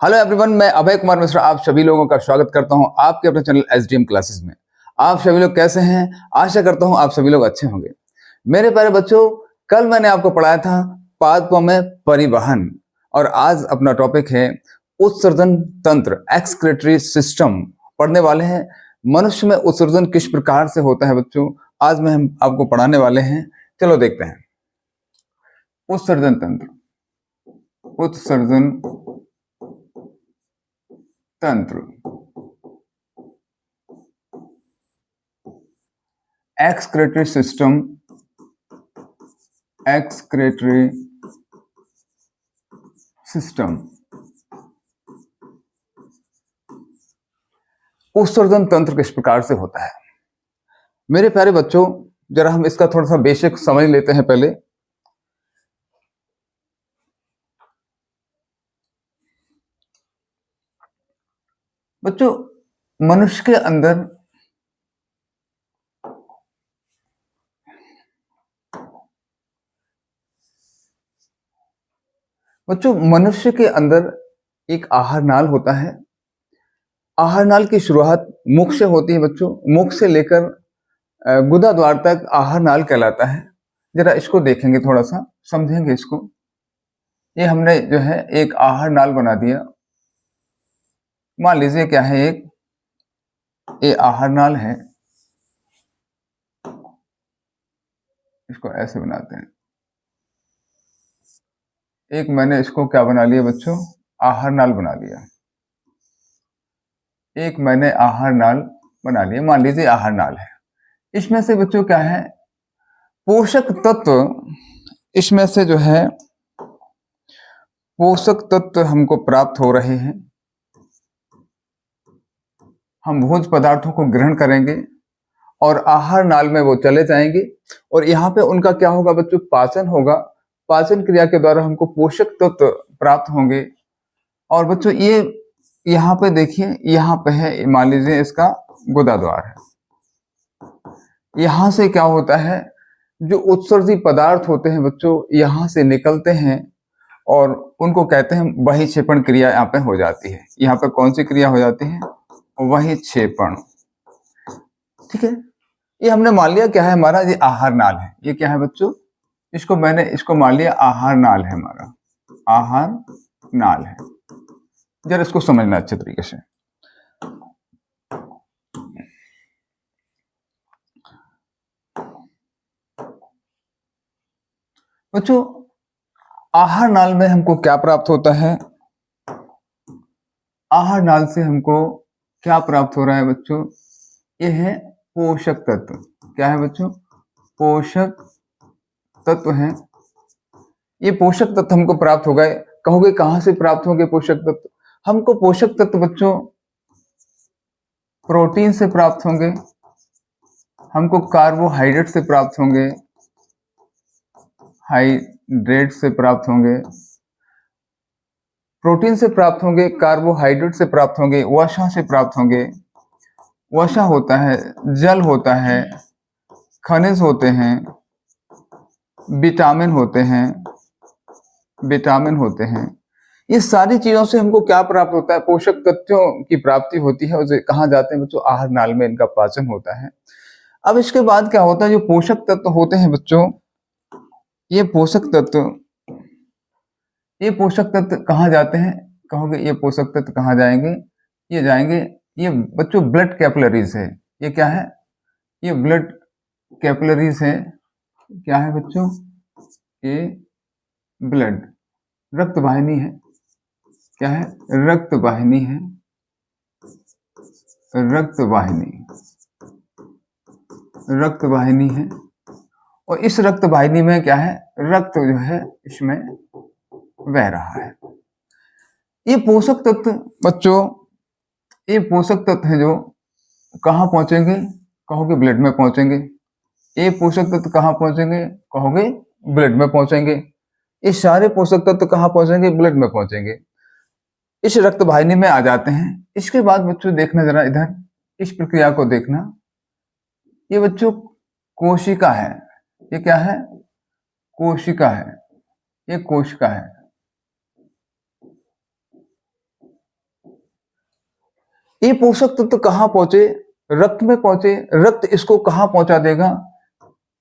Hello everyone, मैं अभय कुमार मिश्रा आप सभी लोगों का स्वागत करता हूं आपके अपने चैनल एसडीएम क्लासेस में। आप सभी लोग कैसे हैं? आशा करता हूं आप सभी लोग अच्छे होंगे। मेरे प्यारे बच्चों, कल मैंने आपको पढ़ाया था पादपों में परिवहन और आज अपना टॉपिक है उत्सर्जन तंत्र, एक्सक्रीटरी सिस्टम पढ़ने वाले हैं। मनुष्य में उत्सर्जन किस प्रकार से होता है बच्चों, आज मैं हम आपको पढ़ाने वाले हैं। चलो देखते हैं। उत्सर्जन तंत्र, उत्सर्जन तंत्र, एक्सक्रीटरी सिस्टम, एक्सक्रीटरी सिस्टम। उत्सर्जन तंत्र किस प्रकार से होता है मेरे प्यारे बच्चों, जरा हम इसका थोड़ा सा बेसिक समझ लेते हैं पहले। बच्चों, मनुष्य के अंदर एक आहार नाल होता है। आहार नाल की शुरुआत मुख से होती है बच्चों। मुख से लेकर गुदा द्वार तक आहार नाल कहलाता है। जरा इसको देखेंगे, थोड़ा सा समझेंगे इसको। ये हमने जो है एक आहार नाल बना दिया। मान लीजिए क्या है, ये आहार नाल है, इसको ऐसे बनाते हैं। एक मैंने इसको क्या बना लिया बच्चों, आहार नाल बना लिया। एक मैंने आहार नाल बना लिया, मान लीजिए आहार नाल है। इसमें से बच्चों क्या है, पोषक तत्व, इसमें से जो है पोषक तत्व हमको प्राप्त हो रहे हैं। हम भोज्य पदार्थों को ग्रहण करेंगे और आहार नाल में वो चले जाएंगे और यहाँ पे उनका क्या होगा बच्चों, पाचन होगा। पाचन क्रिया के द्वारा हमको पोषक तत्व प्राप्त होंगे। और बच्चों ये यहाँ पे देखिए, यहाँ पे है, मान लीजिए इसका गुदा द्वार है। यहाँ से क्या होता है, जो उत्सर्जी पदार्थ होते हैं बच्चों, यहाँ से निकलते हैं और उनको कहते हैं वही क्षेपण क्रिया यहाँ पे हो जाती है। यहाँ पे कौन सी क्रिया हो जाती है, वही क्षेपण। ठीक है, ये हमने मान लिया क्या है हमारा, ये आहार नाल है। ये क्या है बच्चों, इसको मान लिया आहार नाल है हमारा, आहार नाल है। जरा इसको समझना अच्छे तरीके से। बच्चों, आहार नाल में हमको क्या प्राप्त होता है, आहार नाल से हमको क्या प्राप्त हो रहा है बच्चों, ये है पोषक तत्व। क्या है बच्चों, पोषक तत्व है। ये पोषक तत्व हमको प्राप्त हो गए। कहोगे कहां से प्राप्त होंगे पोषक तत्व? हमको पोषक तत्व बच्चों प्रोटीन से प्राप्त होंगे, हमको कार्बोहाइड्रेट से प्राप्त होंगे, हाइड्रेट से प्राप्त होंगे, प्रोटीन से प्राप्त होंगे, कार्बोहाइड्रेट से प्राप्त होंगे, वसा से प्राप्त होंगे। वसा होता है, जल होता है, खनिज होते हैं, विटामिन होते हैं। ये सारी चीजों से हमको क्या प्राप्त होता है, पोषक तत्वों की प्राप्ति होती है। और कहाँ जाते हैं बच्चों, आहार नाल में इनका पाचन होता है। अब इसके बाद क्या होता है, जो पोषक तत्व होते हैं बच्चों, ये पोषक तत्व कहाँ जाते हैं? कहोगे ये पोषक तत्व कहाँ जाएंगे? ये बच्चों ब्लड कैपिलरीज है। ये क्या है, ये ब्लड कैपिलरीज है। क्या है बच्चों, ये ब्लड रक्त वाहिनी है। क्या है, रक्त वाहिनी है, रक्त वाहिनी है। और इस रक्त वाहिनी में क्या है, रक्त जो है इसमें बह रहा है। ये पोषक तत्व बच्चों, ये पोषक तत्व है जो कहाँ पहुंचेंगे? कहोगे ब्लड में पहुंचेंगे। ये पोषक तत्व कहाँ पहुंचेंगे? कहोगे ब्लड में पहुंचेंगे। ये सारे पोषक तत्व कहाँ पहुंचेंगे? ब्लड में पहुंचेंगे, इस रक्त वाहिनी में आ जाते हैं। इसके बाद बच्चों देखना जरा इधर, इस प्रक्रिया को देखना। ये बच्चों कोशिका है। ये क्या है, कोशिका है। ये कोशिका है। ये पोषक तत्व कहाँ पहुंचे? रक्त में पहुंचे। रक्त इसको कहाँ पहुंचा देगा?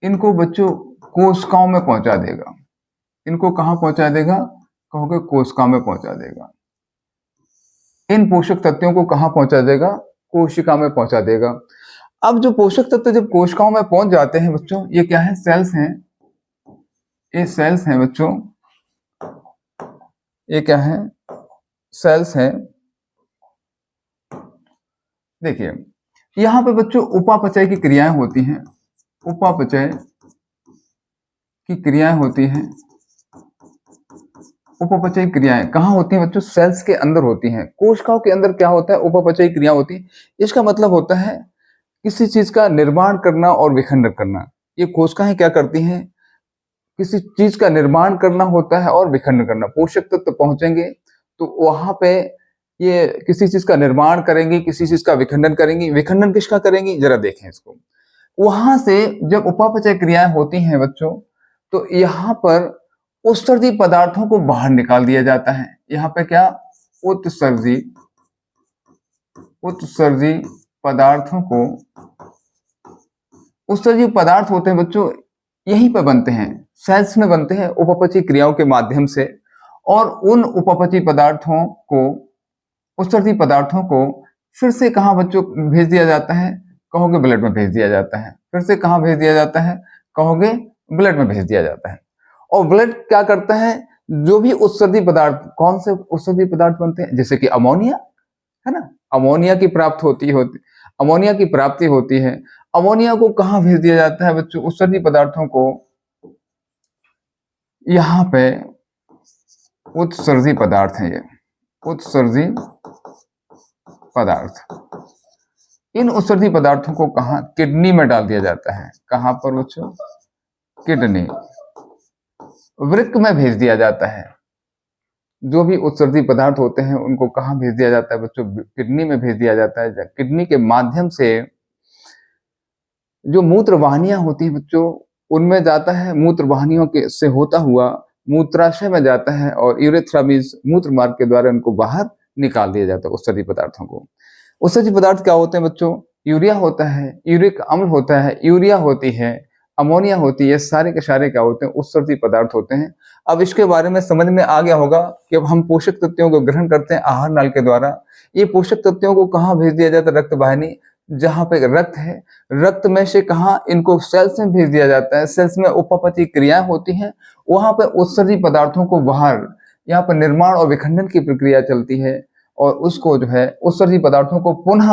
इनको बच्चों कोशिकाओं में पहुंचा देगा। इनको कहाँ पहुंचा देगा? कहोगे कोशिकाओं में पहुंचा देगा। इन पोषक तत्वों को कहाँ पहुंचा देगा? कोशिका में पहुंचा देगा। अब जो पोषक तत्व जब कोशिकाओं में पहुंच जाते हैं बच्चों, ये क्या है? सेल्स हैं। ये सेल्स हैं बच्चों। ये क्या है? सेल्स हैं। देखिए यहां पे बच्चों उपापचय की क्रियाएं होती हैं। उपापचय की क्रियाएं होती हैं। उपापचय क्रियाएं कहाँ होती हैं बच्चों? सेल्स के अंदर होती हैं। कोशिकाओं के अंदर क्या होता है? उपापचय क्रिया होती है। इसका मतलब होता है किसी चीज का निर्माण करना और विखंडन करना। ये कोशिकाएं क्या करती हैं? किसी चीज का निर्माण करना होता है और विखंडन करना। पोषक तत्व पहुंचेंगे तो वहां पे ये किसी चीज का निर्माण करेंगी, किसी चीज का विखंडन करेंगी। विखंडन किसका करेंगी? जरा देखें इसको। वहां से जब उपापचय क्रियाएं होती हैं बच्चों, तो यहाँ पर उत्सर्जी पदार्थों को बाहर निकाल दिया जाता है। यहाँ पे क्या? उत्सर्जी पदार्थों को, उत्सर्जी पदार्थ होते हैं बच्चों, यहीं पे बनते हैं, सेल्स में बनते हैं उपापचय क्रियाओं के माध्यम से। और उन उपापचय पदार्थों को, उत्सर्जी पदार्थों को फिर से कहाँ बच्चों भेज दिया जाता है? कहोगे ब्लड में भेज दिया जाता है। फिर से कहाँ भेज दिया जाता है? कहोगे ब्लड में भेज दिया जाता है। और ब्लड क्या करता है? जो भी उत्सर्जी पदार्थ, कौन से उत्सर्जी पदार्थ बनते हैं? जैसे कि अमोनिया, है ना? अमोनिया की अमोनिया की प्राप्ति होती है। अमोनिया को कहाँ भेज दिया जाता है बच्चों? उत्सर्जी पदार्थों को यहाँ पे उत्सर्जी पदार्थ है। ये उत्सर्जी पदार्थ, इन उत्सर्जी पदार्थों को कहाँ? किडनी में डाल दिया जाता है। कहाँ पर बच्चों? किडनी, वृक्क में भेज दिया जाता है। जो भी उत्सर्जी पदार्थ होते हैं उनको कहाँ भेज दिया जाता है बच्चों? किडनी में भेज दिया जाता है। किडनी के माध्यम से जो मूत्र वाहिनियां होती हैं बच्चों, उनमें जाता है। मूत्र वाहिनियों के से होता हुआ मूत्राशय में जाता है और यूरेथ्रा मींस मूत्र मार्ग के द्वारा उनको बाहर निकाल दिया जाता है उत्सर्जी पदार्थों को। उत्सर्जी पदार्थ क्या होते हैं बच्चों? यूरिया होता है, यूरिक अम्ल होता है, यूरिया होती है, अमोनिया होती है। सारे के सारे क्या होते हैं? उत्सर्जी पदार्थ होते हैं। अब इसके बारे में समझ में आ गया होगा कि अब हम पोषक तत्वों को ग्रहण करते हैं आहार नाल के द्वारा। ये पोषक तत्वों को कहाँ भेज दिया जाता है? रक्त वाहिनी, जहाँ पे रक्त है, रक्त में से कहाँ? इनको सेल्स में भेज दिया जाता है। सेल्स में उपापचय क्रियाएं होती हैं। वहां पे उत्सर्जी पदार्थों को बाहर, यहाँ पर निर्माण और विखंडन की प्रक्रिया चलती है और उसको जो है उत्सर्जी पदार्थों को पुनः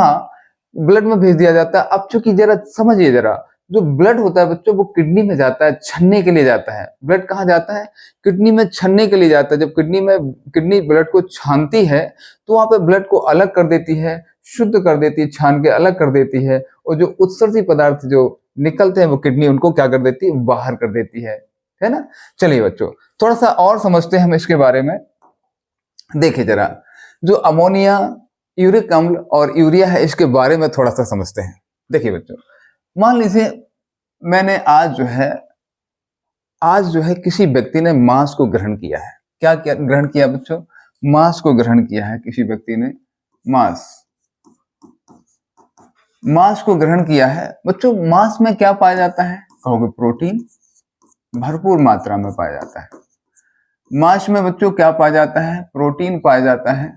ब्लड में भेज दिया जाता है। अब चूंकि जरा समझिए, जरा जो ब्लड होता है बच्चों वो किडनी में जाता है, छन्ने के लिए जाता है। ब्लड कहाँ जाता है? किडनी में छन्ने के लिए जाता है। जब किडनी ब्लड को छानती है तो वहां पे ब्लड को अलग कर देती है, शुद्ध कर देती है, छान के अलग कर देती है। और जो उत्सर्जी पदार्थ जो निकलते हैं वो किडनी उनको क्या कर देती है? बाहर कर देती है ना? चलिए बच्चों थोड़ा सा और समझते हैं हम इसके बारे में। देखिए जरा, जो अमोनिया, यूरिक अम्ल और यूरिया है, इसके बारे में थोड़ा सा समझते हैं। देखिए बच्चों, मान लीजिए मैंने आज जो है किसी व्यक्ति ने मांस को ग्रहण किया है। क्या ग्रहण किया बच्चों? मांस को ग्रहण किया है किसी व्यक्ति ने। मांस को ग्रहण किया है बच्चों। मांस में क्या पाया जाता है? कहोगे प्रोटीन भरपूर मात्रा में पाया जाता है। मांस में बच्चों क्या पाया जाता है? प्रोटीन पाया जाता है।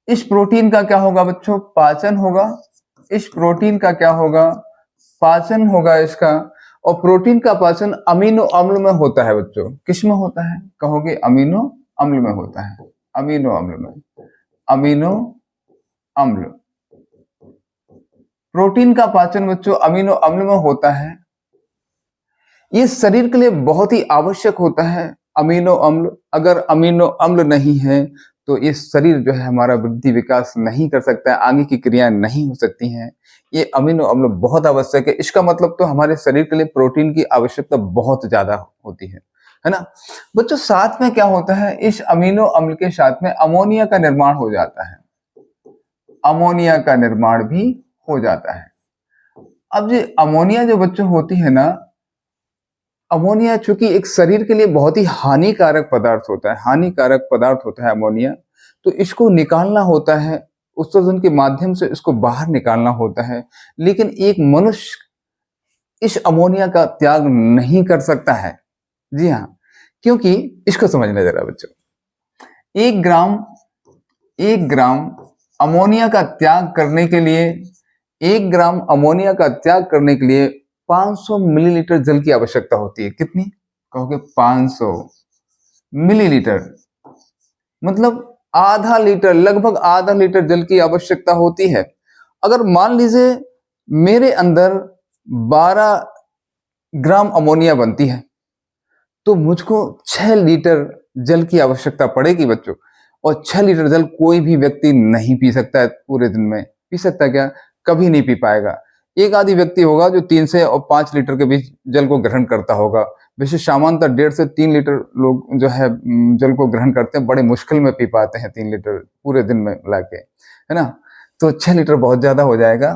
इस प्रोटीन का क्या होगा बच्चों? पाचन होगा। इस प्रोटीन का क्या होगा? पाचन होगा इसका। और प्रोटीन का पाचन अमीनो अम्ल में होता है बच्चों। किस में होता है? कहोगे अमीनो अम्ल में होता है। अमीनो अम्ल में, अमीनो अम्ल, प्रोटीन का पाचन बच्चों अमीनो अम्ल में होता है। ये शरीर के लिए बहुत ही आवश्यक होता है अमीनो अम्ल। अगर अमीनो अम्ल नहीं है तो ये शरीर जो है हमारा वृद्धि विकास नहीं कर सकता है, आगे की क्रियाएं नहीं हो सकती हैं। ये अमीनो अम्ल बहुत आवश्यक है। इसका मतलब तो हमारे शरीर के लिए प्रोटीन की आवश्यकता बहुत ज्यादा होती है ना बच्चों? साथ में क्या होता है? इस अमीनो अम्ल के साथ में अमोनिया का निर्माण हो जाता है। अमोनिया का निर्माण भी हो जाता है। अब ये अमोनिया जो बच्चों होती है ना, अमोनिया चूंकि एक शरीर के लिए बहुत ही हानिकारक पदार्थ होता है, हानिकारक पदार्थ होता है अमोनिया, तो इसको निकालना होता है उत्सर्जन के माध्यम से इसको बाहर निकालना होता है, लेकिन एक मनुष्य इस अमोनिया का त्याग नहीं कर सकता है। जी हाँ, क्योंकि इसको समझना जरा बच्चों, 1 ग्राम अमोनिया का त्याग करने के लिए 1 ग्राम अमोनिया का त्याग करने के लिए 500 मिलीलीटर जल की आवश्यकता होती है। कितनी कहोगे? 500 मिलीलीटर, मतलब आधा लीटर, लगभग आधा लीटर जल की आवश्यकता होती है। अगर मान लीजिए मेरे अंदर 12 ग्राम अमोनिया बनती है, तो मुझको 6 लीटर जल की आवश्यकता पड़ेगी बच्चों। और 6 लीटर जल कोई भी व्यक्ति नहीं पी सकता है पूरे दिन में। पी सकता है क्या? कभी नहीं पी पाएगा। एक आदि व्यक्ति होगा जो 3 से और 5 लीटर के बीच जल को ग्रहण करता होगा। वैसे सामान्यतः 1.5 से 3 लीटर लोग जो है जल को ग्रहण करते हैं। बड़े मुश्किल में पी पाते हैं 3 लीटर पूरे दिन में मिला के, है ना। तो 6 लीटर बहुत ज्यादा हो जाएगा।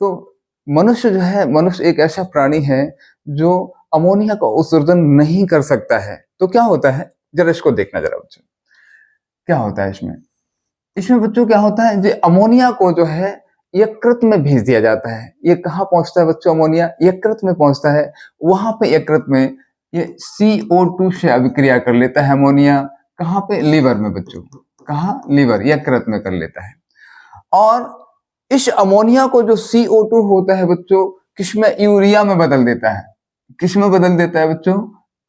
तो मनुष्य जो है, मनुष्य एक ऐसा प्राणी है जो अमोनिया का उत्सर्जन नहीं कर सकता है। तो क्या होता है, जरा इसको देखना जरा बच्चों, क्या होता है इसमें बच्चों क्या होता है, जो अमोनिया को जो है यकृत में भेज दिया जाता है। ये कहाँ पहुंचता है बच्चों? अमोनिया यकृत में पहुंचता है। वहां पे यकृत में ये CO2 से अभिक्रिया कर लेता है अमोनिया। कहाँ पे? लीवर में बच्चों। कहाँ? लीवर, यकृत में कर लेता है। और इस अमोनिया को जो CO2 होता है बच्चों, किसमें? यूरिया में बदल देता है। किसमें बदल देता है बच्चों?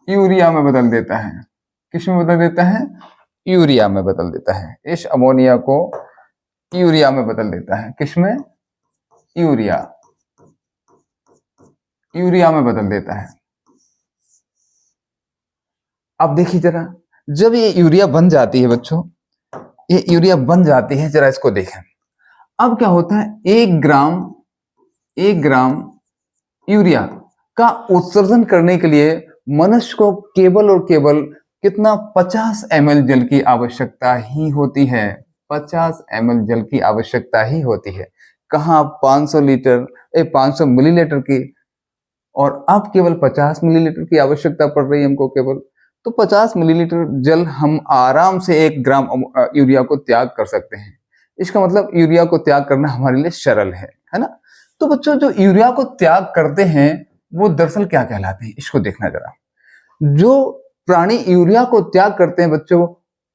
यूरिया में बदल देता है। किसमें बदल देता है? यूरिया में बदल देता है। इस अमोनिया को यूरिया में बदल देता है। किसमें? यूरिया, यूरिया में बदल देता है। अब देखिए जरा, जब ये यूरिया बन जाती है बच्चों, ये यूरिया बन जाती है, जरा इसको देखें। अब क्या होता है, 1 ग्राम यूरिया का उत्सर्जन करने के लिए मनुष्य को केवल और केवल कितना? 50 ml जल की आवश्यकता ही होती है। 50 ml जल की आवश्यकता ही होती है। कहाँ? 500 मिलीलीटर की, और अब केवल 50 मिलीलीटर की आवश्यकता पड़ रही है हमको केवल। तो 50 मिलीलीटर जल हम आराम से 1 ग्राम यूरिया को त्याग कर सकते हैं। इसका मतलब यूरिया को त्याग करना हमारे लिए सरल है ना। तो बच्चों, जो यूरिया को त्याग करते हैं वो दरअसल क्या कहलाते हैं, इसको देखना जरा। जो प्राणी यूरिया को त्याग करते हैं बच्चों,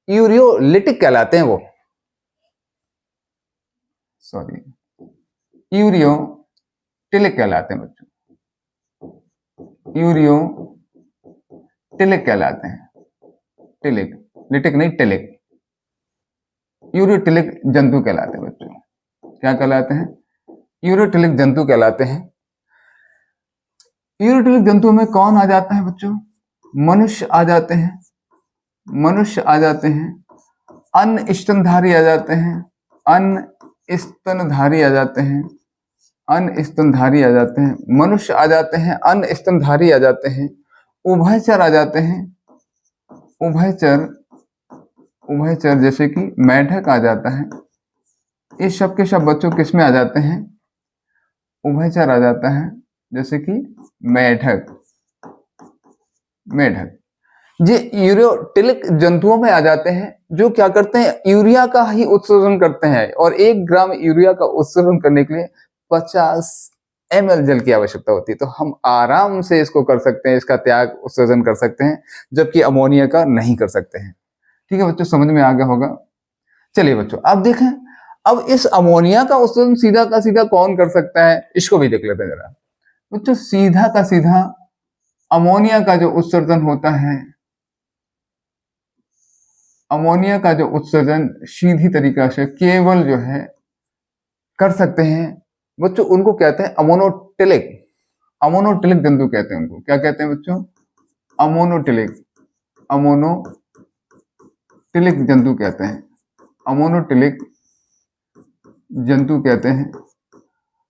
यूरियोलिटिक कहलाते हैं वो। सॉरी, यूरियोटिलिक कहलाते हैं बच्चों। यूरियोटिलिक कहलाते हैं। टिलिक, लिटिक नहीं, टिलिक। यूरियोटिलिक जंतु कहलाते हैं बच्चों। क्या कहलाते हैं? यूरियोटिलिक जंतु कहलाते हैं। यूरियोटिलिक जंतु में कौन आ जाता है बच्चों? मनुष्य आ जाते हैं, मनुष्य आ जाते हैं, अन्य स्तनधारी आ जाते हैं, अन्य स्तनधारी आ जाते हैं, अन्य स्तनधारी आ जाते हैं, मनुष्य आ जाते हैं, अन्य स्तनधारी आ जाते हैं, उभयचर आ जाते हैं, उभयचर, उभयचर जैसे कि मेढक आ जाता है। इस सब के सब बच्चों किस में आ जाते हैं? उभयचर आ जाता है, जैसे कि मेढक, मेढक। ये यूरियोटिलिक जंतुओं में आ जाते हैं, जो क्या करते हैं? यूरिया का ही उत्सर्जन करते हैं। और 1 ग्राम यूरिया का उत्सर्जन करने के लिए 50 ml जल की आवश्यकता होती है। तो हम आराम से इसको कर सकते हैं, इसका त्याग, उत्सर्जन कर सकते हैं, जबकि अमोनिया का नहीं कर सकते हैं। ठीक है बच्चों, समझ में आ गया होगा। चलिए बच्चों, अब देखें, अब इस अमोनिया का उत्सर्जन सीधा का सीधा कौन कर सकता है, इसको भी देख लेते हैं जरा बच्चों। सीधा का सीधा अमोनिया का जो उत्सर्जन होता है, अमोनिया का जो उत्सर्जन सीधी तरीका से केवल जो है कर सकते हैं बच्चों, उनको कहते हैं अमोनोटिलिक। अमोनोटिलिक जंतु कहते हैं उनको। क्या कहते हैं बच्चों? अमोनोटिलिक, अमोनोटिलिक जंतु कहते हैं। अमोनोटिलिक जंतु कहते हैं।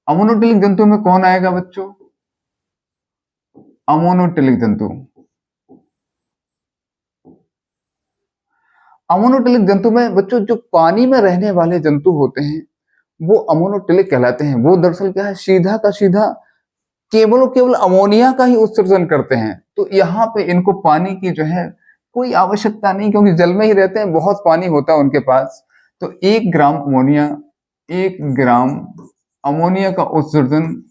अमोनोटिलिक जंतु में कौन आएगा बच्चों? अमोनोटिलिक जंतु। अमोनोटिलिक जंतु में बच्चों जो पानी में रहने वाले जंतु होते हैं वो अमोनोटिलिक कहलाते हैं। वो दरअसल क्या है, सीधा का सीधा केवल और केवल अमोनिया का ही उत्सर्जन करते हैं। तो यहाँ पे इनको पानी की जो है कोई आवश्यकता नहीं, क्योंकि जल में ही रहते हैं, बहुत पानी होता है उनके पास। तो 1 ग्राम अमोनिया 1 ग्राम अमोनिया का उत्सर्जन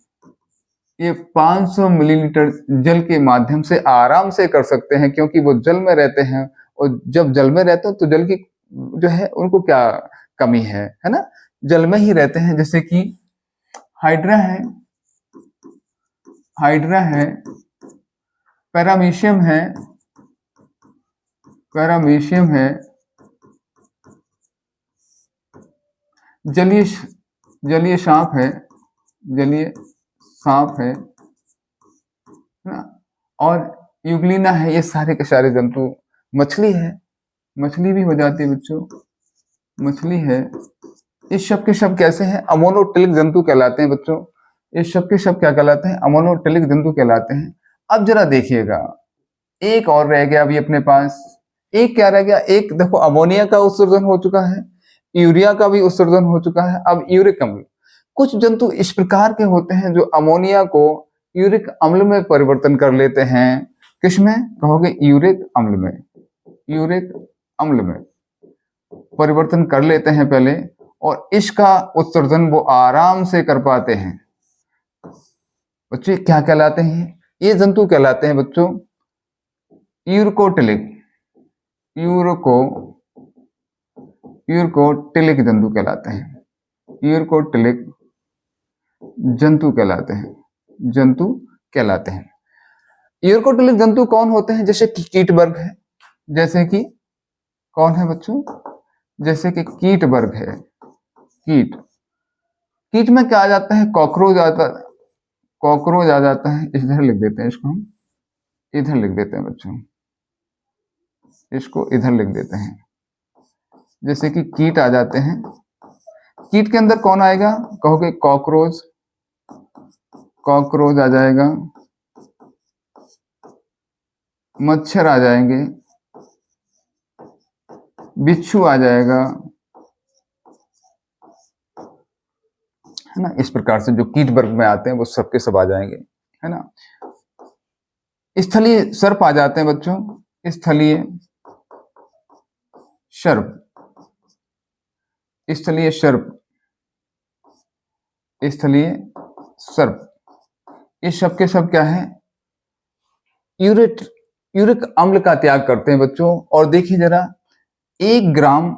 ये 500 मिलीलीटर जल के माध्यम से आराम से कर सकते हैं, क्योंकि वो जल में रहते हैं, और जब जल में रहते हैं तो जल की जो है उनको क्या कमी है ना, जल में ही रहते हैं। जैसे कि हाइड्रा है, पैरामीशियम है, जलीय सांप है ना, और यूग्लिना है। ये सारे के सारे जंतु, मछली भी हो जाती है बच्चों, मछली है। इस सब के सब कैसे हैं? अमोनोटेलिक जंतु कहलाते हैं बच्चों। इस सब के सब क्या कहलाते हैं? अमोनोटेलिक जंतु कहलाते हैं। अब जरा देखिएगा, एक और रह गया अभी अपने पास। एक क्या रह गया? एक देखो, अमोनिया का उत्सर्जन हो चुका है, यूरिया का भी उत्सर्जन हो चुका है। अब यूरिक अम्ल। कुछ जंतु इस प्रकार के होते हैं जो अमोनिया को यूरिक अम्ल में परिवर्तन कर लेते हैं। किसमें कहोगे? यूरिक अम्ल में परिवर्तन कर लेते हैं पहले, और इसका उत्सर्जन वो आराम से कर पाते हैं। बच्चे क्या कहलाते हैं? ये जंतु कहलाते हैं बच्चों यूरकोटिलिक जंतु कहलाते हैं। यूरकोटिलिक जंतु कहलाते हैं। यूरकोटिलिक जंतु कौन होते हैं? जैसे कि कीट वर्ग है। जैसे कि कौन है बच्चों? जैसे कि कीट वर्ग है। कीट में क्या आ जाता है? कॉकरोच आ जाता है। इधर लिख देते हैं इसको, हम इधर लिख देते हैं बच्चों, इसको इधर लिख देते हैं। जैसे कि कीट आ जाते हैं। कीट के अंदर कौन आएगा? कहोगे कॉकरोच आ जाएगा, मच्छर आ जाएंगे, बिच्छू आ जाएगा, है ना। इस प्रकार से जो कीट वर्ग में आते हैं वो सबके सब आ जाएंगे, है ना। स्थलीय सर्प आ जाते हैं बच्चों, स्थलीय सर्प। ये सब के सब क्या है? यूरिक अम्ल का त्याग करते हैं बच्चों। और देखिए जरा, 1 ग्राम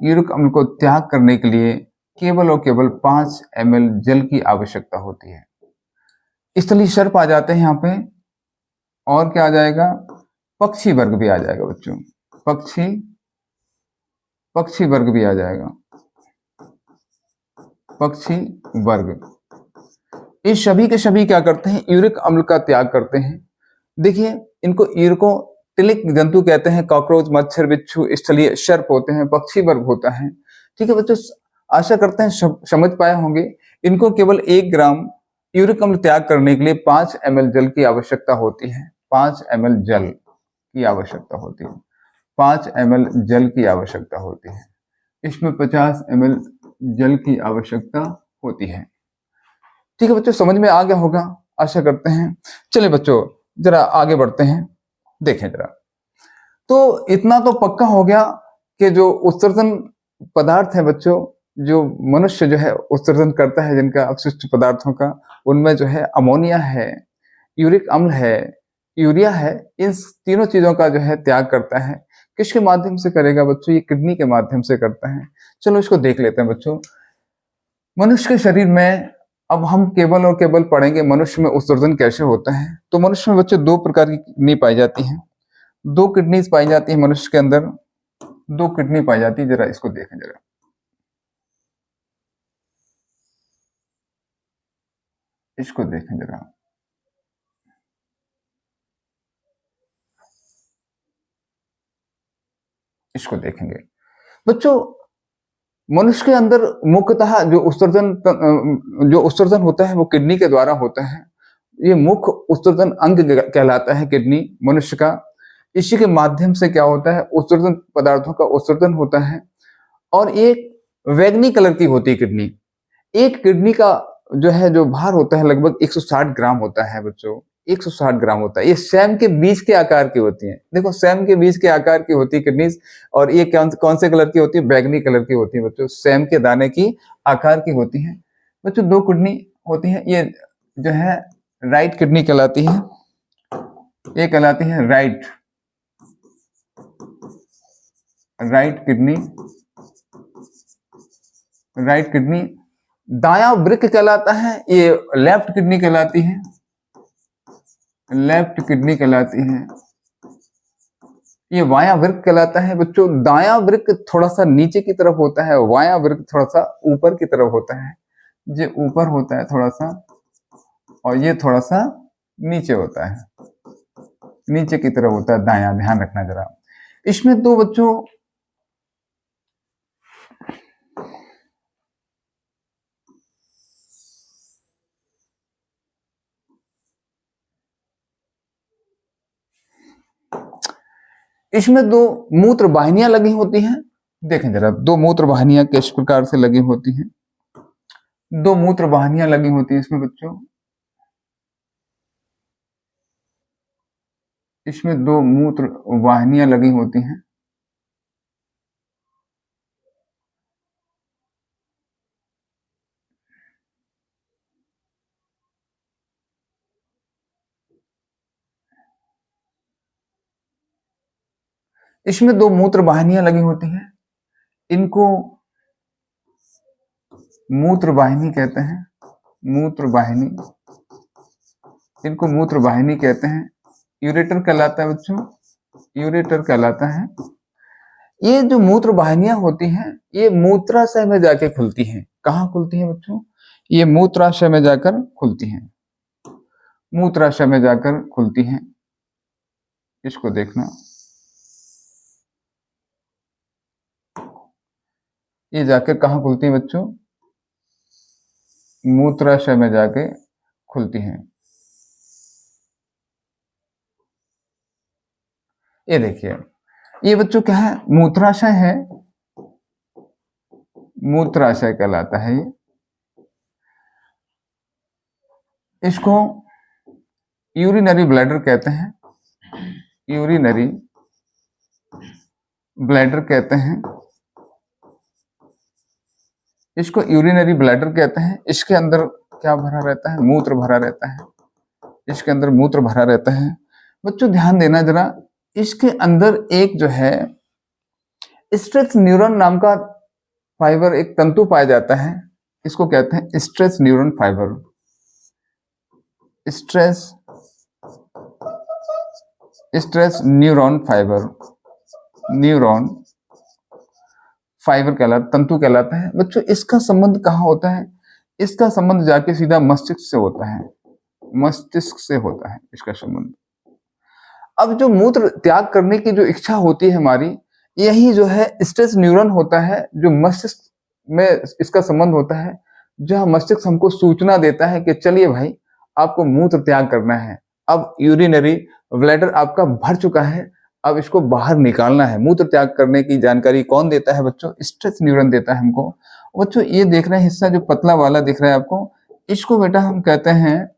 यूरिक अम्ल को त्याग करने के लिए केवल और केवल 5 ml जल की आवश्यकता होती है। स्थलीय सर्प आ जाते हैं यहाँ पे। और क्या आ जाएगा? पक्षी वर्ग भी आ जाएगा बच्चों, पक्षी वर्ग भी आ जाएगा, पक्षी वर्ग। ये सभी के सभी क्या करते हैं? यूरिक अम्ल का त्याग करते हैं। देखिए, इनको यूरकोटिलिक जंतु कहते हैं। कॉकरोच, मच्छर, बिच्छू स्थलीय सर्प होते हैं, पक्षी वर्ग होता है। ठीक है बच्चों, आशा करते हैं समझ पाए होंगे। इनको केवल 1 ग्राम यूरिक अम्ल त्याग करने के लिए 5 ml जल की आवश्यकता होती है। 5 ml जल की आवश्यकता होती है। 5 ml जल की आवश्यकता होती है। इसमें 50 ml जल की आवश्यकता होती है। ठीक है बच्चों, समझ में आ गया होगा, आशा करते हैं। चलिए बच्चों, जरा आगे बढ़ते हैं। देखें जरा, तो इतना तो पक्का हो गया कि जो उत्सर्जन पदार्थ है बच्चों, जो मनुष्य जो है उत्सर्जन करता है जिनका अपशिष्ट पदार्थों का, उनमें जो है अमोनिया है, यूरिक अम्ल है, यूरिया है। इन तीनों चीजों का जो है त्याग करता है। किसके माध्यम से करेगा बच्चों? ये किडनी के माध्यम से करता है। चलो इसको देख लेते हैं बच्चों। मनुष्य के शरीर में अब हम केवल और केवल पढ़ेंगे मनुष्य में उत्सर्जन कैसे होता है। तो मनुष्य में बच्चों 2 प्रकार की किडनी पाई जाती है। 2 किडनीज पाई जाती है मनुष्य के अंदर, 2 किडनी पाई जाती है। जरा इसको देखें, जरा इसको देखें, जरा इसको देखेंगे बच्चों। मनुष्य के अंदर मुख्यतः जो उत्सर्जन होता है वो किडनी के द्वारा होता है। ये मुख्य उत्सर्जन अंग कहलाता है किडनी मनुष्य का। इसी के माध्यम से क्या होता है? उत्सर्जन पदार्थों का उत्सर्जन होता है। और एक वैगनी कलर की होती है किडनी। एक किडनी का जो भार होता है लगभग 160 ग्राम होता है बच्चों। 160 ग्राम होता है। ये सेम के बीज के आकार की होती है। देखो सेम के बीज के आकार की होती है किडनीज, और ये कौन से कलर की होती है? बैगनी कलर की होती है बच्चों। सेम के दाने की आकार की होती है बच्चों। 2 किडनी होती है। ये जो है राइट किडनी कहलाती है, ये कहलाती है राइट किडनी, राइट किडनी। दायां वृक्क कहलाता है, ये लेफ्ट किडनी कहलाती है, लेफ्ट किडनी कहलाती है। ये वाया वृक्क कहलाता है बच्चों। दायां वृक्क थोड़ा सा नीचे की तरफ होता है, वाया वृक्क थोड़ा सा ऊपर की तरफ होता है। ये ऊपर होता है थोड़ा सा, और ये थोड़ा सा नीचे होता है, नीचे की तरफ होता है दायां। ध्यान रखना जरा। इसमें तो बच्चों इसमें 2 मूत्र वाहिनियां लगी होती हैं। देखें जरा, 2 मूत्र वाहिनियां किस प्रकार से लगी होती हैं। 2 मूत्र वाहिनियां लगी होती हैं इसमें बच्चों। इसमें 2 मूत्र वाहिनियां लगी होती हैं। इसमें 2 मूत्र वाहिनियां लगी होती हैं। इनको मूत्र वाहिनी कहते हैं, मूत्र वाहिनी। इनको मूत्र वाहिनी कहते हैं। यूरेटर कहलाता है बच्चों, यूरेटर कहलाता है। ये जो मूत्र वाहिनियां होती हैं, ये मूत्राशय में जाके खुलती हैं। कहाँ खुलती हैं बच्चों? ये मूत्राशय में जाकर खुलती हैं, मूत्राशय में जाकर खुलती हैं। इसको देखना, ये जाकर कहाँ खुलती हैं बच्चों? मूत्राशय में जाके खुलती हैं। ये देखिए, ये बच्चों क्या है? मूत्राशय है, मूत्राशय कहलाता है ये। इसको यूरिनरी ब्लैडर कहते हैं, यूरिनरी ब्लैडर कहते हैं। इसको यूरिनरी ब्लैडर कहते हैं। इसके अंदर क्या भरा रहता है? मूत्र भरा रहता है। इसके अंदर मूत्र भरा रहता है बच्चों। ध्यान देना जरा, इसके अंदर एक जो है स्ट्रेस न्यूरॉन नाम का फाइबर, एक तंतु पाया जाता है। इसको कहते हैं stress neuron fibre. Stress neuron fibre, neuron fibre कहलाता, तंतु कहलाता है बच्चों। इसका संबंध कहाँ होता है? इसका संबंध जाके सीधा मस्तिष्क से होता है, मस्तिष्क से होता है इसका संबंध। अब जो मूत्र त्याग करने की जो इच्छा होती है हमारी, यही जो है स्ट्रेस न्यूरॉन होता है, जो मस्तिष्क में इसका संबंध होता है। जो मस्तिष्क हमको सूचना देता है कि चलिए भाई, आपको मूत्र त्याग करना है। अब यूरिनरी ब्लैडर आपका भर चुका है, अब इसको बाहर निकालना है। मूत्र त्याग करने की जानकारी कौन देता है बच्चों? स्ट्रेस न्यूरॉन देता है हमको। बच्चों ये देख रहे हैं हिस्सा जो पतला वाला दिख रहा है आपको, इसको बेटा हम कहते हैं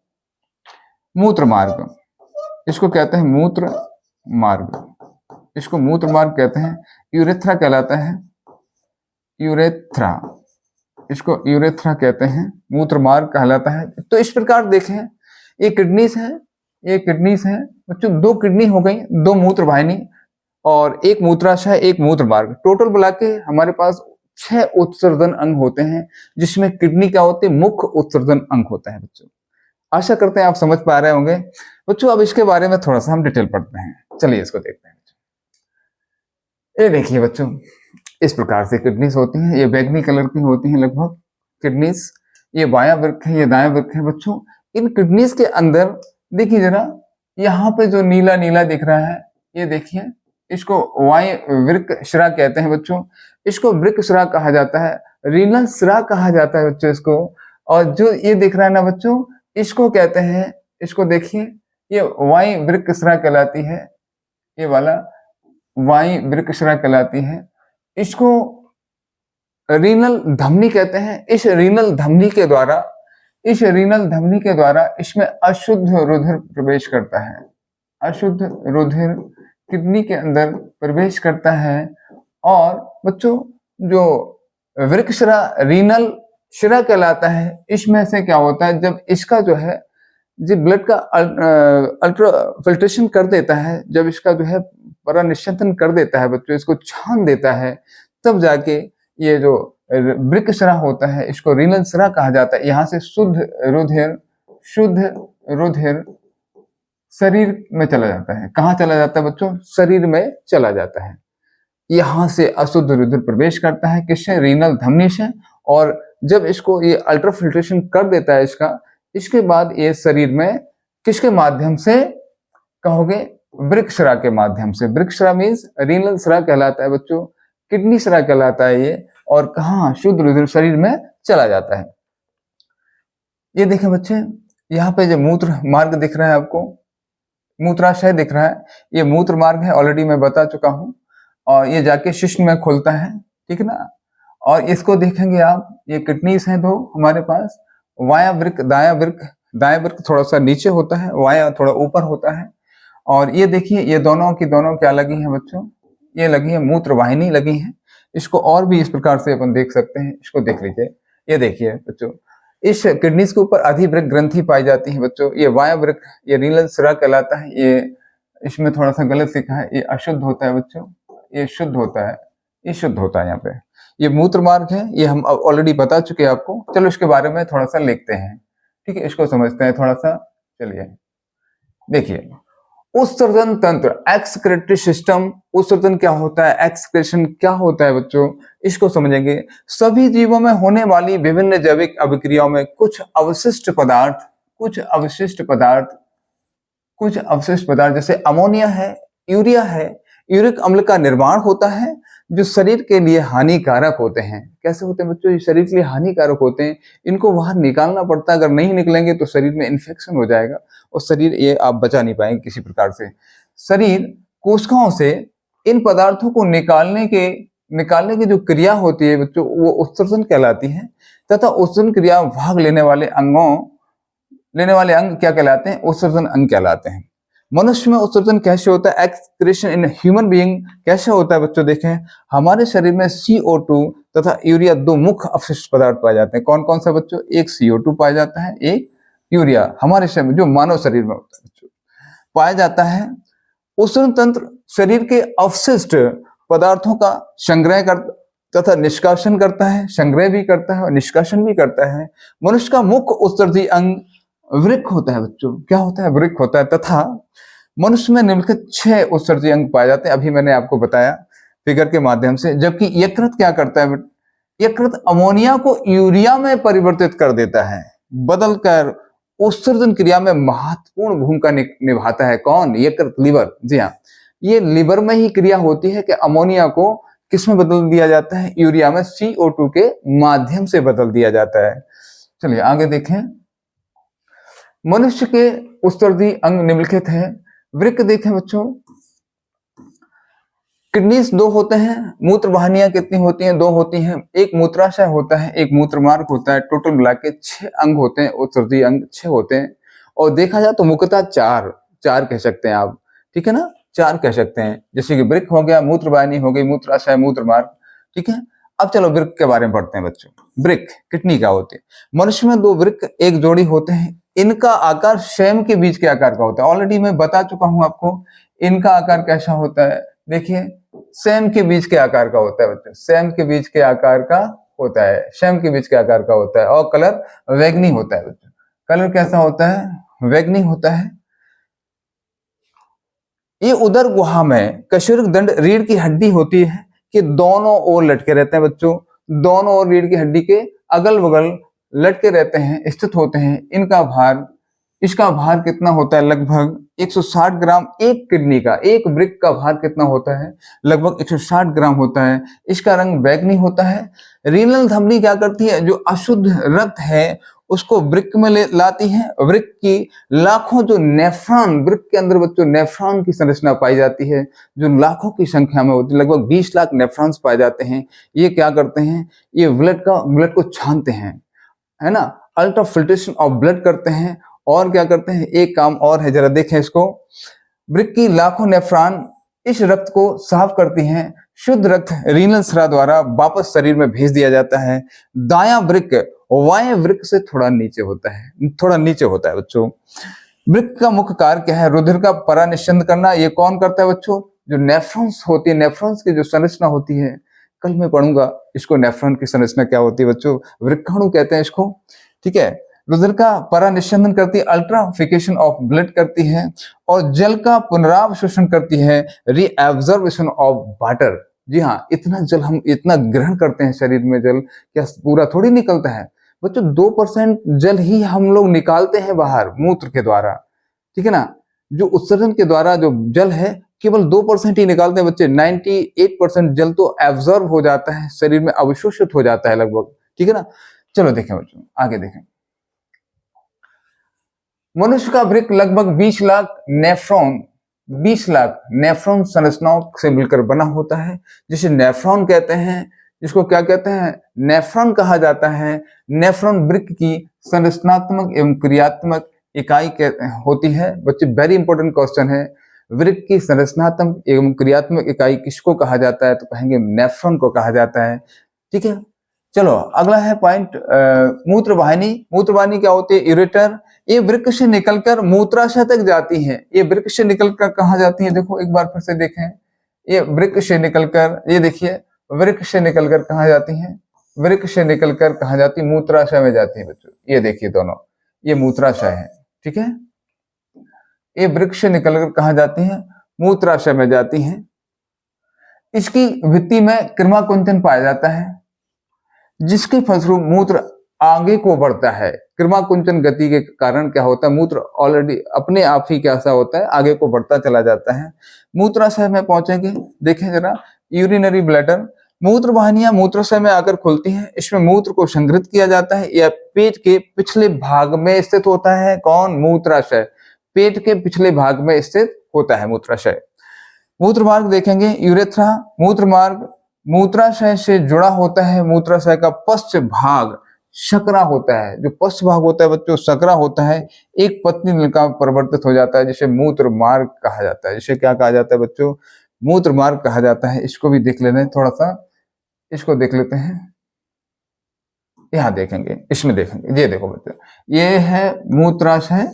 मूत्र मार्ग। इसको कहते हैं मूत्र मार्ग, इसको मूत्र मार्ग कहते हैं। यूरेथ्रा कहलाता है, यूरेथ्रा, इसको यूरेथ्रा कहते हैं, मूत्र मार्ग कहलाता है। तो इस प्रकार देखें, ये किडनीज है, ये किडनीज है बच्चों। 2 किडनी हो गई, 2 मूत्र वाहिनी, और 1 मूत्राशय, 1 मूत्र मार्ग। टोटल बुला के हमारे पास 6 उत्सर्जन अंग होते हैं, जिसमें किडनी क्या होते हैं? मुख्य उत्सर्जन अंग होता है बच्चों। आशा करते हैं आप समझ पा रहे होंगे बच्चों। अब इसके बारे में थोड़ा सा हम डिटेल पढ़ते हैं। चलिए इसको देखते हैं। ये देखिए बच्चों, इस प्रकार से किडनीज होती हैं। ये बैगनी कलर की होती हैं लगभग किडनीज। ये बायां वृक्क है, ये दायां वृक्क है बच्चों। इन किडनीज के अंदर देखिए जरा, यहाँ पे जो नीला नीला दिख रहा है, ये देखिए, इसको वायु वृक्क श्रा कहते हैं बच्चों। इसको वृक्क श्रा कहा जाता है, रीनल श्रा कहा जाता है बच्चों इसको। और जो ये दिख रहा है ना बच्चों, इसको कहते हैं, इसको देखिए, ये वायु वृक्क श्रा कहलाती है। ये वाला वायु वृक्क श्रा कहलाती है। इसको रीनल धमनी कहते हैं। इस रीनल धमनी के द्वारा इस रीनल धमनी के द्वारा इसमें अशुद्ध रुधिर प्रवेश करता है, अशुद्ध रुधिर किडनी के अंदर प्रवेश करता है। और बच्चों जो वृक्कशिरा रीनल शिरा कहलाता है, इसमें से क्या होता है, जब इसका जो है जी ब्लड का अल्ट्रा फिल्ट्रेशन कर देता है, जब इसका जो है परानिष्कासन कर देता है बच्चों, इसको छान देता है, तब जाके ये जो वृक्कशिरा होता है इसको रीनल शिरा कहा जाता है। यहाँ से शुद्ध रुधिर शरीर में चला जाता है। कहाँ चला जाता है बच्चों? शरीर में चला जाता है। यहाँ से अशुद्ध रुधिर प्रवेश करता है किससे? रीनल धमनी से। और जब इसको ये अल्ट्रा फिल्ट्रेशन कर देता है इसके बाद ये शरीर में किसके माध्यम से कहोगे? वृक्कशिरा के माध्यम से। वृक्कशिरा मीन्स रीनल शिरा कहलाता है बच्चों, किडनी शिरा कहलाता है ये। और कहाँ? शुद्ध रुधिर शरीर में चला जाता है। ये देखें बच्चे, यहाँ पे जो मूत्र मार्ग दिख रहा है आपको, मूत्राशय दिख रहा है, ये मूत्र मार्ग है, ऑलरेडी मैं बता चुका हूँ। और ये जाके शिश्न में खुलता है, ठीक है ना। और इसको देखेंगे आप, ये किडनीज हैं दो हमारे पास, वाया वृक्क, दाया वृक्क। दाया वृक्क थोड़ा सा नीचे होता है, वाया थोड़ा ऊपर होता है। और ये देखिए, ये दोनों की दोनों क्या लगी है बच्चों? ये लगी है मूत्र वाहिनी लगी है। इसको और भी इस प्रकार से अपन देख सकते हैं, इसको देख लीजिए। ये देखिए बच्चों, इस किडनीज के ऊपर अधिवृक्क ग्रंथि पाई जाती है बच्चों। ये वाया वृक्क, ये रीनल शिरा कहलाता है। ये इसमें थोड़ा सा गलत लिखा है, ये अशुद्ध होता है बच्चों, ये शुद्ध होता है, ये शुद्ध होता है। यहाँ पे ये मूत्र मार्ग है, ये हम ऑलरेडी बता चुके हैं आपको। चलो इसके बारे में थोड़ा सा लिखते हैं, ठीक है, इसको समझते हैं थोड़ा सा। चलिए देखिए, उत्सर्जन तंत्र, एक्सक्रीटरी सिस्टम। उत्सर्जन क्या होता है, एक्सक्रीशन क्या होता है बच्चों, इसको समझेंगे। सभी जीवों में होने वाली विभिन्न जैविक अभिक्रियाओं में कुछ अवशिष्ट पदार्थ जैसे अमोनिया है, यूरिया है, यूरिक अम्ल का निर्माण होता है, जो शरीर के लिए हानिकारक होते हैं। कैसे होते हैं बच्चों? ये शरीर के लिए हानिकारक होते हैं, इनको बाहर निकालना पड़ता है। अगर नहीं निकलेंगे तो शरीर में इन्फेक्शन हो जाएगा और शरीर ये आप बचा नहीं पाएंगे किसी प्रकार से। शरीर कोशिकाओं से इन पदार्थों को निकालने की जो क्रिया होती है बच्चों, वो उत्सर्जन कहलाती है। तथा उत्सर्जन क्रिया भाग लेने वाले अंग क्या कहलाते हैं? उत्सर्जन अंग कहलाते हैं। मनुष्य में उत्सर्जन कैसे होता है, एक्सक्रीशन इन ह्यूमन बीइंग कैसे होता है बच्चों? देखें, हमारे शरीर में CO2 तथा यूरिया दो मुख्य अवशिष्ट पदार्थ पाए जाते हैं। कौन कौन सा बच्चों? एक CO2 पाया जाता है, एक यूरिया हमारे शरीर में, जो मानव शरीर में होता है बच्चों, पाया जाता है। उत्सर्जन तंत्र शरीर के अवशिष्ट पदार्थों का संग्रह तथा निष्कासन करता है, संग्रह भी करता है और निष्कासन भी करता है। मनुष्य का मुख्य उत्सर्जी अंग वृक्क होता है बच्चों। क्या होता है? वृक्क होता है। तथा मनुष्य में निम्नलिखित 6 उत्सर्जी अंग पाए जाते हैं, अभी मैंने आपको बताया फिगर के माध्यम से। जबकि यकृत क्या करता है? यकृत अमोनिया को यूरिया में परिवर्तित कर देता है, बदलकर उत्सर्जन क्रिया में महत्वपूर्ण भूमिका निभाता है। कौन? यकृत, लिवर। जी हाँ, ये लिवर में ही क्रिया होती है कि अमोनिया को किसमें बदल दिया जाता है? यूरिया में, CO2 के माध्यम से बदल दिया जाता है। चलिए आगे देखें। मनुष्य के उत्सर्जी अंग निम्नलिखित हैं। वृक्क देखें बच्चों, किडनीज 2 होते हैं। मूत्र वाहिनियां कितनी होती हैं? 2 होती हैं। एक मूत्राशय होता है, एक मूत्र मार्ग होता है। टोटल मिला के 6 अंग होते हैं, उत्सर्जी अंग 6 होते हैं। और देखा जाए तो मुख्यतः 4 कह सकते हैं आप, ठीक है ना, 4 कह सकते हैं। जैसे कि वृक्क हो गया, मूत्र वाहिनी हो गई, मूत्राशय, मूत्र मार्ग, ठीक है। अब चलो वृक्क के बारे में पढ़ते हैं बच्चों। वृक्क किडनी क्या होते हैं? मनुष्य में 2 वृक्क एक जोड़ी होते हैं। इनका आकार स्वयं के बीज के आकार का होता है। ऑलरेडी मैं बता चुका हूं आपको इनका आकार कैसा होता है। देखिए, स्वयं के बीज के आकार का होता है बच्चों, स्वयं के बीज के आकार का होता है, स्वयं के बीज के आकार का होता है। और कलर वैगनी होता है बच्चों। कलर कैसा होता है? वैगनी होता है। ये उदर गुहा में कशेरुक दंड रीढ़ की हड्डी होती है कि दोनों ओर लटके रहते हैं बच्चों। दोनों ओर रीढ़ की हड्डी के अगल बगल लटके रहते हैं, स्थित होते हैं। इसका भार कितना होता है? लगभग 160 ग्राम। एक किडनी का, एक वृक्क का भार कितना होता है? लगभग 160 ग्राम होता है। इसका रंग बैंगनी होता है। रीनल धमनी क्या करती है? जो अशुद्ध रक्त है उसको वृक्क में लाती है। वृक्क की लाखों जो नेफ्रॉन, वृक्क के अंदर बच्चों नेफ्रॉन की संरचना पाई जाती है, जो लाखों की संख्या में होती है। लगभग 20 लाख नेफ्रॉन्स पाए जाते हैं। ये क्या करते हैं? ये ब्लड को छानते हैं, है ना, अल्ट्रा फिल्ट्रेशन ऑफ ब्लड करते हैं, और क्या करते हैं, एक काम और है, जरा देखें इसको। वृक्क की लाखों नेफ्रॉन इस रक्त को साफ करती हैं। शुद्ध रक्त रीनल स्राव द्वारा वापस शरीर में भेज दिया जाता है। दायां वृक्क बाएं वृक्क से थोड़ा नीचे होता है बच्चों। वृक्क का मुख्य कार्य क्या है? रुधिर का परानिषेधन करना। ये कौन करता है बच्चों? जो नेफ्रॉन्स होती है, नेफ्रॉन्स की जो संरचना होती है, कल मैं पढ़ूंगा इसको, नेफ्रॉन की संरचना क्या होती है बच्चों, वृक्काणु कहते हैं इसको, ठीक है। रुधिर का परानिषेधन करती है, अल्ट्राफिकेशन ऑफ ब्लड करती है, और जल का पुनरावशोषण करती है, रीएब्जॉर्प्शन ऑफ वाटर। जी हाँ, इतना जल हम इतना ग्रहण करते हैं शरीर में, जल क्या पूरा थोड़ी निकलता है बच्चों? 2% जल ही हम लोग निकालते हैं बाहर मूत्र के द्वारा, ठीक है ना। जो उत्सर्जन के द्वारा जो जल है केवल 2% ही निकालते हैं बच्चे। 98% जल तो एब्जॉर्ब हो जाता है, शरीर में अवशोषित हो जाता है लगभग, ठीक है ना। चलो देखें बच्चों, आगे देखें। मनुष्य का वृक्क लगभग 20 लाख नेफ्रॉन संरचनाओं से मिलकर बना होता है, जिसे नेफ्रॉन कहते हैं। इसको क्या कहते हैं? नेफ्रॉन कहा जाता है। नेफ्रॉन वृक्क की संरचनात्मक एवं क्रियात्मक इकाई होती है। बच्चे वेरी इंपॉर्टेंट क्वेश्चन है, वृक्क की संरचनात्मक एवं क्रियात्मक इकाई किसको कहा जाता है? तो कहेंगे नेफ्रॉन को कहा जाता है, ठीक है। चलो अगला है पॉइंट, मूत्रवाहिनी। मूत्रवाहिनी क्या होती है? यूरेटर। ये वृक्क से निकलकर मूत्राशय तक जाती है। ये वृक्क से निकलकर कहाँ जाती है? देखो एक बार फिर से देखें, ये वृक्क से निकलकर, ये देखिए वृक्क से निकलकर कहाँ जाती है? वृक्क से निकलकर कहाँ जाती है? मूत्राशय में जाती है बच्चों। ये देखिए दोनों, ये मूत्राशय है, ठीक है। ये वृक्क से निकलकर कहाँ जाती है? मूत्राशय में जाती है। इसकी भित्ति में कृमाकुंचन पाया जाता है, जिसके फलस्वरूप मूत्र आगे को बढ़ता है। कृमाकुंचन गति के कारण क्या होता है? मूत्र ऑलरेडी अपने आप ही कैसा होता है, आगे को बढ़ता चला जाता है। मूत्राशय में पहुंचेंगे, देखें जरा, यूरिनरी ब्लैडर। मूत्रवाहिनियां मूत्राशय में आकर खुलती हैं। इसमें मूत्र को संग्रहित किया जाता है। यह पेट के पिछले भाग में स्थित होता है। कौन? मूत्राशय पेट के पिछले भाग में स्थित होता है मूत्राशय। मूत्रमार्ग देखेंगे, यूरेथ्रा। मूत्रमार्ग मूत्राशय से जुड़ा होता है। मूत्राशय का पश्च भाग शकरा होता है। जो पश्च भाग होता है बच्चों, सकरा होता है, एक पतली नलिका में परिवर्तित हो जाता है, जिसे मूत्र मार्ग कहा जाता है। जिसे क्या कहा जाता है बच्चों? मूत्र मार्ग कहा जाता है। इसको भी देख लेते हैं थोड़ा सा, इसको देख लेते हैं। यहाँ देखेंगे, इसमें देखेंगे, ये देखो बच्चों, ये है मूत्राशय,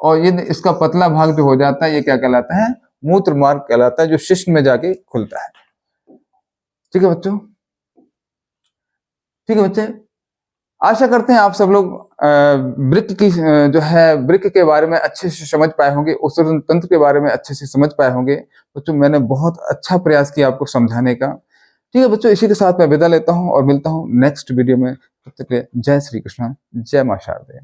और ये इसका पतला भाग जो हो जाता है, ये क्या कहलाता है? मूत्र मार्ग कहलाता है, जो शिश्न में जाके खुलता है, ठीक है बच्चों। ठीक है बच्चे, आशा करते हैं आप सब लोग वृक्क की जो है वृक्क के बारे में अच्छे से समझ पाए होंगे, उत्सर्जन तंत्र के बारे में अच्छे से समझ पाए होंगे। बच्चों मैंने बहुत अच्छा प्रयास किया आपको समझाने का। ठीक है बच्चों, इसी के साथ मैं विदा लेता हूं और मिलता हूं नेक्स्ट वीडियो में। तब तक के लिए जय श्री कृष्ण, जय मां शारदे।